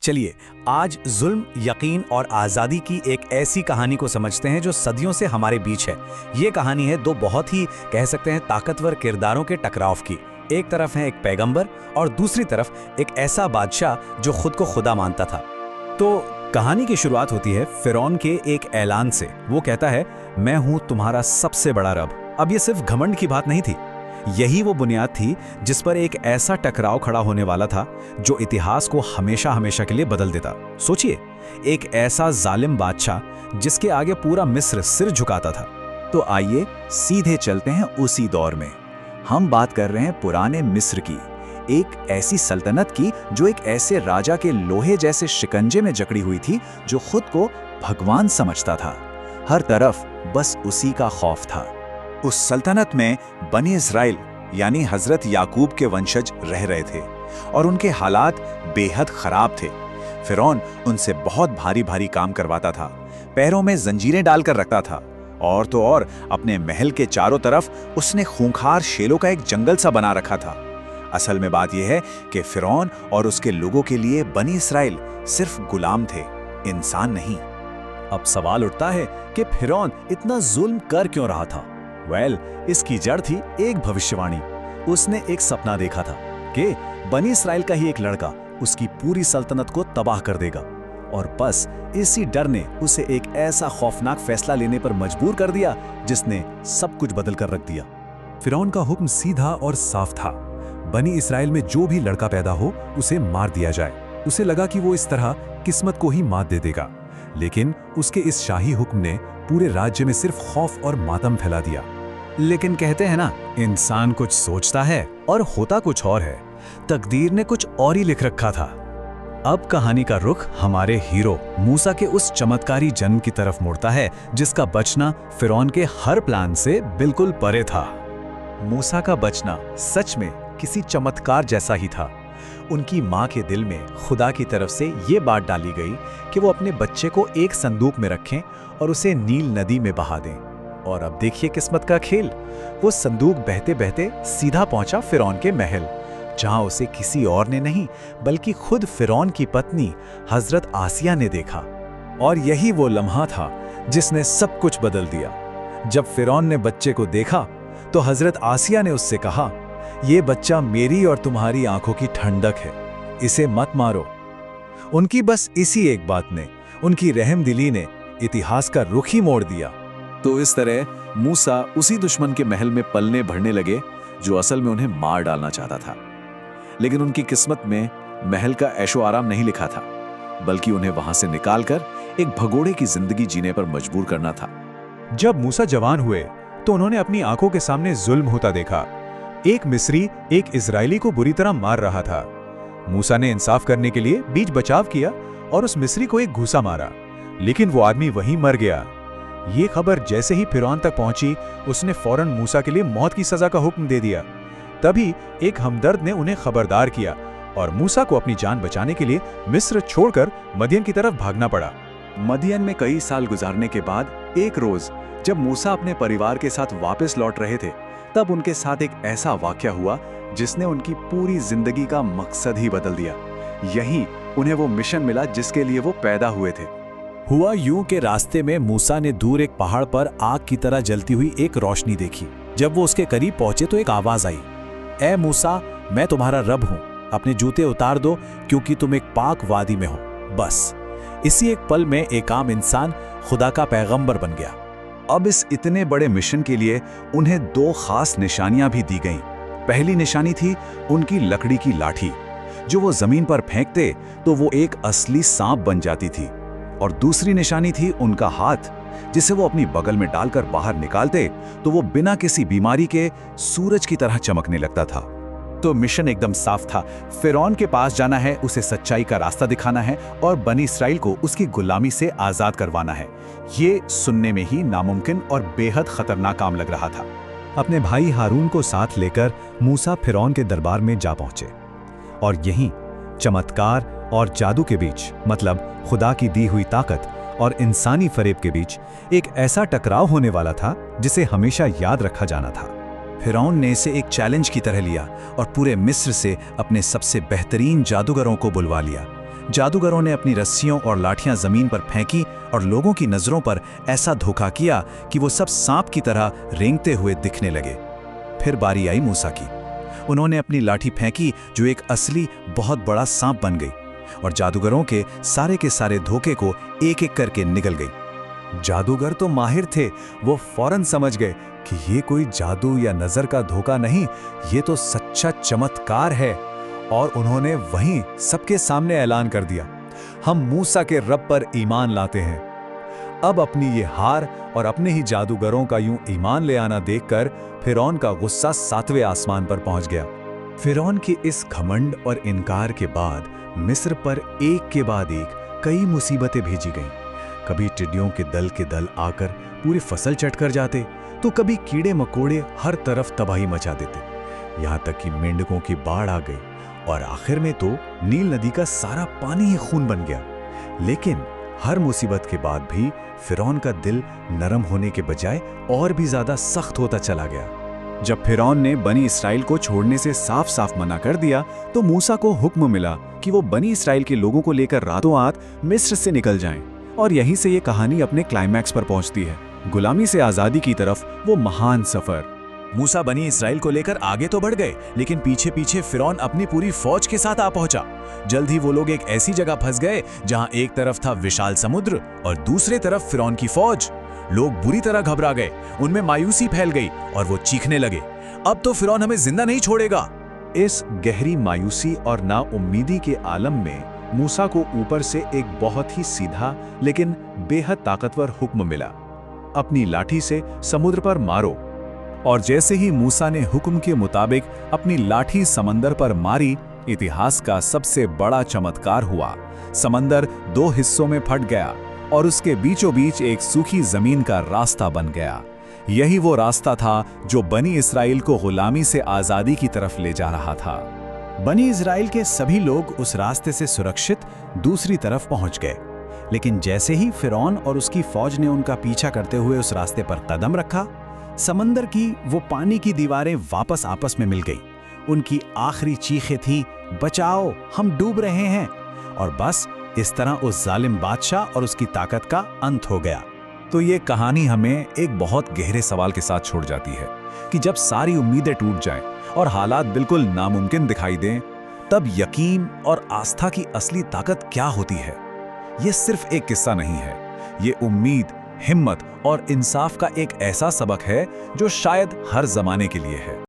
चलिए आज जुल्म, यकीन और आज़ादी की एक ऐसी कहानी को समझते हैं जो सदियों से हमारे बीच है। ये कहानी है दो बहुत ही कह सकते हैं ताकतवर किरदारों के टकराव की। एक तरफ है एक पैगंबर और दूसरी तरफ एक ऐसा बादशाह जो खुद को खुदा मानता था। तो कहानी की शुरुआत होती है फिरौन के एक ऐलान से। वो कहता है, मैं हूं तुम्हारा सबसे बड़ा रब। अब ये सिर्फ घमंड की बात नहीं थी, यही वो बुनियाद थी जिस पर एक ऐसा टकराव खड़ा होने वाला था जो इतिहास को हमेशा हमेशा के लिए बदल देता। सोचिए, एक ऐसा जालिम बादशाह जिसके आगे पूरा मिस्र सिर झुकाता था। तो आइए सीधे चलते हैं उसी दौर में। हम बात कर रहे हैं पुराने मिस्र की, एक ऐसी सल्तनत की जो एक ऐसे राजा के लोहे जैसे शिकंजे में जकड़ी हुई थी जो खुद को भगवान समझता था। हर तरफ बस उसी का खौफ था। उस सल्तनत में बनी इस्राइल यानी हजरत याकूब के वंशज रह रहे थे और उनके हालात बेहद खराब थे। फिरौन उनसे बहुत भारी भारी काम करवाता था, पैरों में जंजीरें डालकर रखता था और तो और अपने महल के चारों तरफ उसने खूंखार शेलों का एक जंगल सा बना रखा था। असल में बात यह है कि फिरौन और उसके लोगों के लिए बनी इस्राइल सिर्फ गुलाम थे, इंसान नहीं। अब सवाल उठता है कि फिरौन इतना जुल्म कर क्यों रहा था? इसकी जड़ थी एक भविष्यवाणी। उसने एक सपना देखा था कि बनी इस्राइल का ही एक लड़का उसकी पूरी सल्तनत को तबाह कर देगा, और बस इसी डर ने उसे एक ऐसा खौफनाक फैसला लेने पर मजबूर कर दिया जिसने सब कुछ बदल कर रख दिया। फिरौन का हुक्म सीधा और साफ था, बनी इस्राइल में जो भी लड़का पैदा हो उसे मार दिया जाए। उसे लगा कि वो इस तरह किस्मत को ही मात दे देगा, लेकिन उसके इस शाही हुक्म ने पूरे राज्य में सिर्फ खौफ और मातम फैला दिया। लेकिन कहते हैं ना, इंसान कुछ सोचता है और होता कुछ और है। तकदीर ने कुछ और ही लिख रखा था। अब कहानी का रुख हमारे हीरो मूसा के उस चमत्कारी जन्म की तरफ मुड़ता है जिसका बचना फिरौन के हर प्लान से बिल्कुल परे था। मूसा का बचना सच में किसी चमत्कार जैसा ही था। उनकी मां के दिल में खुदा की तरफ से ये बात डाली गई कि वो अपने बच्चे को एक संदूक में रखें और उसे नील नदी में बहा दें। और अब देखिए किस्मत का खेल, वो संदूक बहते बहते सीधा पहुंचा फिरौन के महल, जहां उसे किसी और ने नहीं बल्कि खुद फिरौन की पत्नी हजरत आसिया ने देखा। और यही वो लम्हा था जिसने सब कुछ बदल दिया। जब फिरौन ने बच्चे को देखा तो हजरत आसिया ने उससे कहा, ये बच्चा मेरी और तुम्हारी आंखों की ठंडक है, इसे मत मारो। उनकी बस इसी एक बात ने, उनकी रहमदिली ने इतिहास का रुख ही मोड़ दिया। तो इस तरह मूसा उसी दुश्मन के महल में पलने बढ़ने लगे जो असल में उन्हें मार डालना चाहता था। लेकिन उनकी किस्मत में महल का ऐशो आराम नहीं लिखा था, बल्कि उन्हें वहां से निकालकर एक भगोड़े की जिंदगी जीने पर मजबूर करना था। जब मूसा जवान हुए तो उन्होंने अपनी आंखों के सामने जुल्म होता देखा। एक मिस्री एक इजरायली को बुरी तरह मार रहा था। मूसा ने इंसाफ करने के लिए बीच बचाव किया और उस मिस्री को एक घूसा मारा, लेकिन वो आदमी वहीं मर गया। ये खबर जैसे ही फिरौन तक पहुंची, उसने फौरन मूसा के लिए मौत की सजा का हुक्म दे दिया। तभी एक हमदर्द ने उन्हें खबरदार किया और मूसा को अपनी जान बचाने के लिए मिस्र छोड़कर मदियन की तरफ भागना पड़ा। मदियन में कई साल गुजारने के बाद एक रोज जब मूसा अपने परिवार के साथ वापस लौट रहे थे, तब उनके साथ एक ऐसा वाकया हुआ जिसने उनकी पूरी जिंदगी का मकसद ही बदल दिया। यहीं उन्हें वो मिशन मिला जिसके लिए वो पैदा हुए थे। हुआ यूं के रास्ते में मूसा ने दूर एक पहाड़ पर आग की तरह जलती हुई एक रोशनी देखी। जब वो उसके करीब पहुंचे तो एक आवाज आई, ए मूसा, मैं तुम्हारा रब हूं, अपने जूते उतार दो क्योंकि तुम एक पाक वादी में हो। बस इसी एक पल में एक आम इंसान खुदा का पैगंबर बन गया। अब इस इतने बड़े मिशन के लिए उन्हें दो खास निशानियां भी दी गईं। पहली निशानी थी उनकी लकड़ी की लाठी, जो वो जमीन पर फेंकते तो वो एक असली सांप बन जाती थी, और दूसरी निशानी थी उनका हाथ, जिसे वो अपनी बगल में डालकर बाहर निकालते तो वो बिना किसी बीमारी के सूरज की तरह चमकने लगता था। तो मिशन एकदम साफ था, फिरौन के पास जाना है, उसे सच्चाई का रास्ता दिखाना है और बनी इस्राइल को उसकी गुलामी से आजाद करवाना है। ये सुनने में ही नामुमकिन और बेहद खतरनाक काम लग रहा था। अपने भाई हारून को साथ लेकर मूसा फिरौन के दरबार में जा पहुंचे, और यहीं चमत्कार और जादू के बीच, मतलब खुदा की दी हुई ताकत और इंसानी फरेब के बीच एक ऐसा टकराव होने वाला था जिसे हमेशा याद रखा जाना था। फिरौन ने इसे एक चैलेंज की तरह लिया और पूरे मिस्र से अपने सबसे बेहतरीन जादूगरों को बुलवा लिया। जादूगरों ने अपनी रस्सियों और लाठियां जमीन पर फेंकी और लोगों की नजरों पर ऐसा धोखा किया कि वो सब सांप की तरह रेंगते हुए दिखने लगे। फिर बारी आई मूसा की। उन्होंने अपनी लाठी फेंकी जो एक असली बहुत बड़ा सांप बन गई और जादूगरों के सारे धोखे को एक एक करके निगल गई। जादूगर तो माहिर थे, वो फौरन समझ गए कि ये कोई जादू या नजर का धोखा नहीं, ये तो सच्चा चमत्कार है। और उन्होंने वहीं सबके सामने ऐलान कर दिया, हम मूसा के रब पर ईमान लाते हैं। अब अपनी ये हार और अपने ही जादूगरों का यूं ईमान ले आना देखकर फिरौन का गुस्सा 7वें आसमान पर पहुंच गया। फिरौन के इस घमंड और इनकार के बाद मिस्र पर एक के बाद एक कई मुसीबतें भेजी गईं। कभी टिड्डियों के दल आकर पूरी फसल चट कर जाते, तो कभी कीड़े मकोड़े हर तरफ तबाही मचा देते। यहाँ तक कि मेंढकों की बाढ़ आ गई और आखिर में तो नील नदी का सारा पानी ही खून बन गया। लेकिन हर मुसीबत के बाद भी फिरौन का दिल नरम होने के बजाय और भी ज्यादा सख्त होता चला गया। जब फिरौन ने बनी इसराइल को छोड़ने से साफ साफ मना कर दिया, तो मूसा को हुक्म मिला कि वो बनी इसराइल के लोगों को लेकर रातों रात मिस्र से निकल जाएं। और यहीं से ये कहानी अपने क्लाइमैक्स पर पहुंचती है, गुलामी से आजादी की तरफ वो महान सफर। मूसा बनी इसराइल को लेकर आगे तो बढ़ गए, लेकिन पीछे पीछे फिरौन अपनी पूरी फौज के साथ आ पहुंचा। जल्द ही वो लोग एक ऐसी जगह फंस गए जहां एक तरफ था विशाल समुद्र और दूसरे तरफ फिरौन की फौज। लोग बुरी तरह घबरा गए, उनमें मायूसी फैल गई और वो चीखने लगे, अब तो फिरौन हमें जिंदा नहीं छोड़ेगा। इस गहरी मायूसी और नाउम्मीदी के आलम में मूसा को ऊपर से एक बहुत ही सीधा लेकिन बेहद ताकतवर हुक्म मिला, अपनी लाठी से समुद्र पर मारो। और जैसे ही मूसा ने हुक्म के मुताबिक अपनी लाठी समंदर पर मारी, इतिहास का सबसे बड़ा चमत्कार हुआ। समंदर 2 हिस्सों में फट गया और उसके बीचों बीच एक सूखी जमीन का रास्ता बन गया। यही वो रास्ता था जो बनी इसराइल को गुलामी से आजादी की तरफ ले जा रहा था। बनी इसराइल के सभी लोग उस रास्ते से सुरक्षित दूसरी तरफ पहुंच गए। लेकिन जैसे ही फिरौन और उसकी फौज ने उनका पीछा करते हुए उस रास्ते पर कदम रखा, समंदर की वो पानी की दीवारें वापस आपस में मिल गई। उनकी आखिरी चीखें थीं, बचाओ, हम डूब रहे हैं। और बस इस तरह उस जालिम बादशाह और उसकी ताकत का अंत हो गया। तो ये कहानी हमें एक बहुत गहरे सवाल के साथ छोड़ जाती है कि जब सारी उम्मीदें टूट जाएं और हालात बिल्कुल नामुमकिन दिखाई दें, तब यकीन और आस्था की असली ताकत क्या होती है। ये सिर्फ एक किस्सा नहीं है, ये उम्मीद, हिम्मत और इंसाफ का एक ऐसा सबक है जो शायद हर जमाने के लिए है।